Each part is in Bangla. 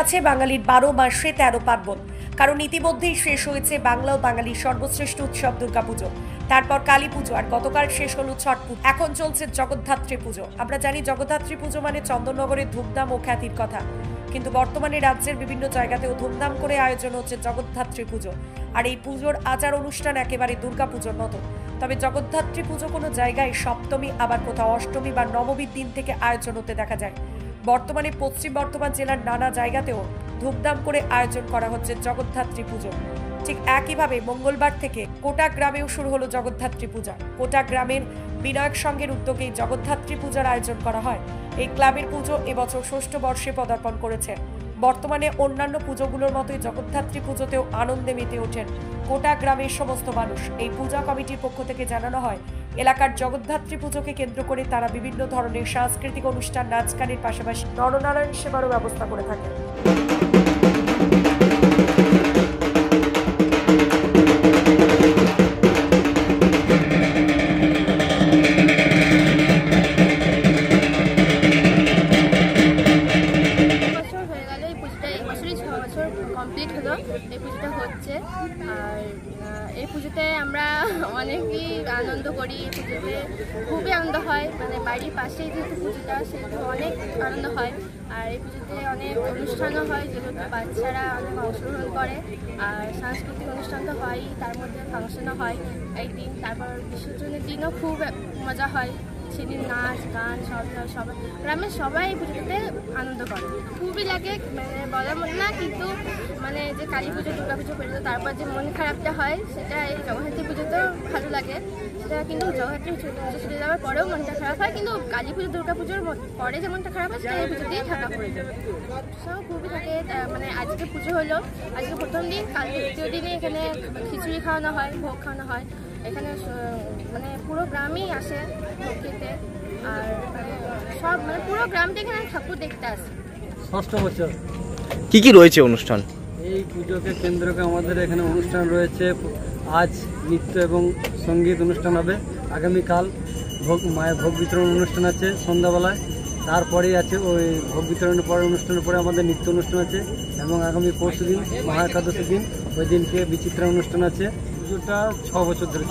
আছে বাঙালির 12 মাসে 13 পার্বণ। কারণ ইতিমধ্যেই শেষ হয়েছে বাংলা ও বাঙালির সর্বশ্রেষ্ঠ উৎসব দুর্গাপুজো, তারপর কালী পুজো, আর গতকাল শেষ হলো ছট পুজো। এখন চলছে জগদ্ধাত্রী পুজো। আমরা জানি জগদ্ধাত্রী পুজো মানে চন্দননগরের ধুমধাম ও খ্যাতির কথা, কিন্তু বর্তমানে রাজ্যের বিভিন্ন জায়গাতেও ধুমধাম করে আয়োজন হচ্ছে জগদ্ধাত্রী পুজো। আর এই পুজোর আচার অনুষ্ঠান একেবারে দুর্গাপুজোর মতো। তবে জগদ্ধাত্রী পুজো কোনো জায়গায় সপ্তমী, আবার কোথাও অষ্টমী বা নবমীর দিন থেকে আয়োজন হতে দেখা যায়। বর্তমানে পশ্চিম বর্ধমান জেলার নানা জায়গাতেও ধুমধাম করে আয়োজন করা হচ্ছে জগদ্ধাত্রী পুজো। ঠিক একইভাবে মঙ্গলবার থেকে কোটা গ্রামেও শুরু হলো জগদ্ধাত্রী পূজা। কোটা গ্রামের বিনায়ক সংঘের উদ্যোগে জগদ্ধাত্রী পূজার আয়োজন করা হয়। এই ক্লাবের পুজো এবছর ৬ষ্ঠ বর্ষে পদার্পণ করেছে। বর্তমানে অন্যান্য পুজোগুলোর মতোই জগদ্ধাত্রী পুজোতেও আনন্দে মেতে ওঠেন কোটা গ্রামের সমস্ত মানুষ। এই পূজা কমিটির পক্ষ থেকে জানানো হয়, এলাকার জগদ্ধাত্রী পুজোকে কেন্দ্র করে তারা বিভিন্ন ধরনের সাংস্কৃতিক অনুষ্ঠান, নাচ গানের পাশাপাশি নরনারায়ণ সেবারও ব্যবস্থা করে থাকে। কমপ্লিট হলো এই পুজোটা হচ্ছে। আর এই পুজোতে আমরা অনেকই আনন্দ করি। এই পুজোতে খুবই আনন্দ হয়, মানে বাড়ির পাশেই যেহেতু পুজোটা সেহেতু অনেক আনন্দ হয়। আর এই পুজোতে অনেক অনুষ্ঠানও হয়, যেহেতু বাচ্চারা অনেক অংশগ্রহণ করে। আর সাংস্কৃতিক অনুষ্ঠান তো হয়ই, তার মধ্যে ফাংশনও হয় এই দিন। তারপর বিসর্জনের দিনও খুব মজা হয়, সেদিন নাচ গান সব সবাই গ্রামের সবাই এই পুজোতে আনন্দ করে। খুবই লাগে, মানে বলার মতো না, কিন্তু মানে যে কালী পুজো, দুর্গা পুজো পেরোতো তারপর যে মন খারাপটা হয় সেটা এই জগদ্ধাত্রী পুজোতেও ভালো লাগে। সেটা কিন্তু জগদ্ধাত্রী পুজো ছুটে যাওয়ার পরেও মনটা খারাপ হয়, কিন্তু কালী পুজো, দুর্গা পুজোর পরে যে মনটা খারাপ হয় সেটা এই পুজোতেই থাকা পড়ে যাবে। সব খুবই থাকে। মানে আজকে পুজো হলো, আজকে প্রথম দিন, কালকে দ্বিতীয় দিনে এখানে খিচুড়ি খাওয়ানো হয়, ভোগ খাওয়ানো হয়। এখানে মানে পুরো গ্রামেই আসে ভোগ খেতে। আর সব মানে পুরো গ্রামটা এখানে ঠাকুর দেখতে আসে। ৬ষ্ঠ বছর কি কি রয়েছে অনুষ্ঠান? এই পুজোকে কেন্দ্র করে আমাদের এখানে অনুষ্ঠান রয়েছে। আজ নৃত্য এবং সঙ্গীত অনুষ্ঠান হবে। আগামীকাল মায়ের ভোগ বিতরণ অনুষ্ঠান আছে সন্ধ্যাবেলায়। তারপরেই আছে ওই ভোগ বিতরণের পরে, অনুষ্ঠানের পরে আমাদের নৃত্য অনুষ্ঠান আছে। এবং আগামী পরশু দিন মহা একাদশীর দিন, ওই দিনকে বিচিত্রা অনুষ্ঠান আছে। পুজোটা ৬ বছর ধরে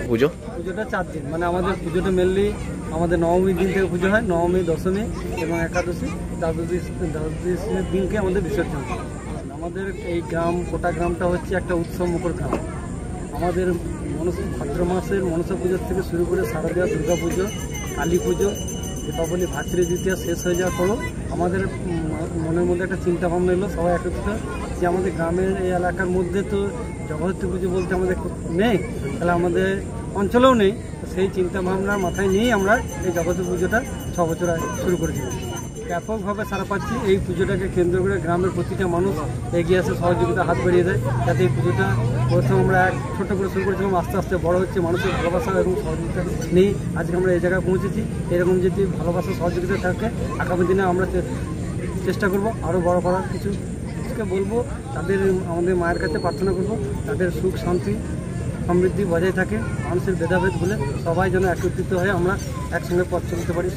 পুজোটা 4 দিন। মানে আমাদের পুজোটা মেনলি আমাদের নবমীর দিন থেকে পুজো হয়, নবমী, দশমী এবং একাদশী, দ্বাদশীর দিনকে আমাদের বিসর্জন। আমাদের এই গ্রাম, কোটা গ্রামটা হচ্ছে একটা উৎসব মুখর গ্রাম। আমাদের ভাদ্র মাসের মনসা পুজোর থেকে শুরু করে শারদীয়া, দুর্গা পুজো, কালী পুজো, দীপাবলি, ভাতৃ দ্বিতীয়া শেষ হয়ে যাওয়ার পরও আমাদের মনের মধ্যে একটা চিন্তা ভাবনা এলো সবাই একত্রিত, যে আমাদের গ্রামের এই এলাকার মধ্যে তো জগদ্ধাত্রী পুজো বলতে আমাদের নেই, তাহলে আমাদের অঞ্চলেও নেই। সেই চিন্তা ভাবনার মাথায় নিয়েই আমরা এই জগদ্ধাত্রী পুজোটা 6 বছর শুরু করেছিলাম। ব্যাপকভাবে সারা পাচ্ছি। এই পুজোটাকে কেন্দ্র করে গ্রামের প্রতিটা মানুষ এগিয়ে আসে, সহযোগিতা হাত বাড়িয়ে দেয়, যাতে এই পুজোটা প্রথম আমরা ছোট করে শুরু করেছিলাম, আস্তে আস্তে বড় হচ্ছে। মানুষের ভালোবাসা এবং সহযোগিতা নিয়ে আজকে আমরা এই জায়গায় পৌঁছেছি। এরকম যদি ভালোবাসা, সহযোগিতা থাকে, আগামী দিনে আমরা চেষ্টা করব আরও বড় করার। কিছুকে বলবো, তাদের আমাদের মায়ের কাছে প্রার্থনা করব তাদের সুখ, শান্তি, সমৃদ্ধি বজায় থাকে। মানুষের ভেদাভেদ ভুলে সবাই যেন একত্রিত হয়ে আমরা একসঙ্গে পথ চলতে পারি।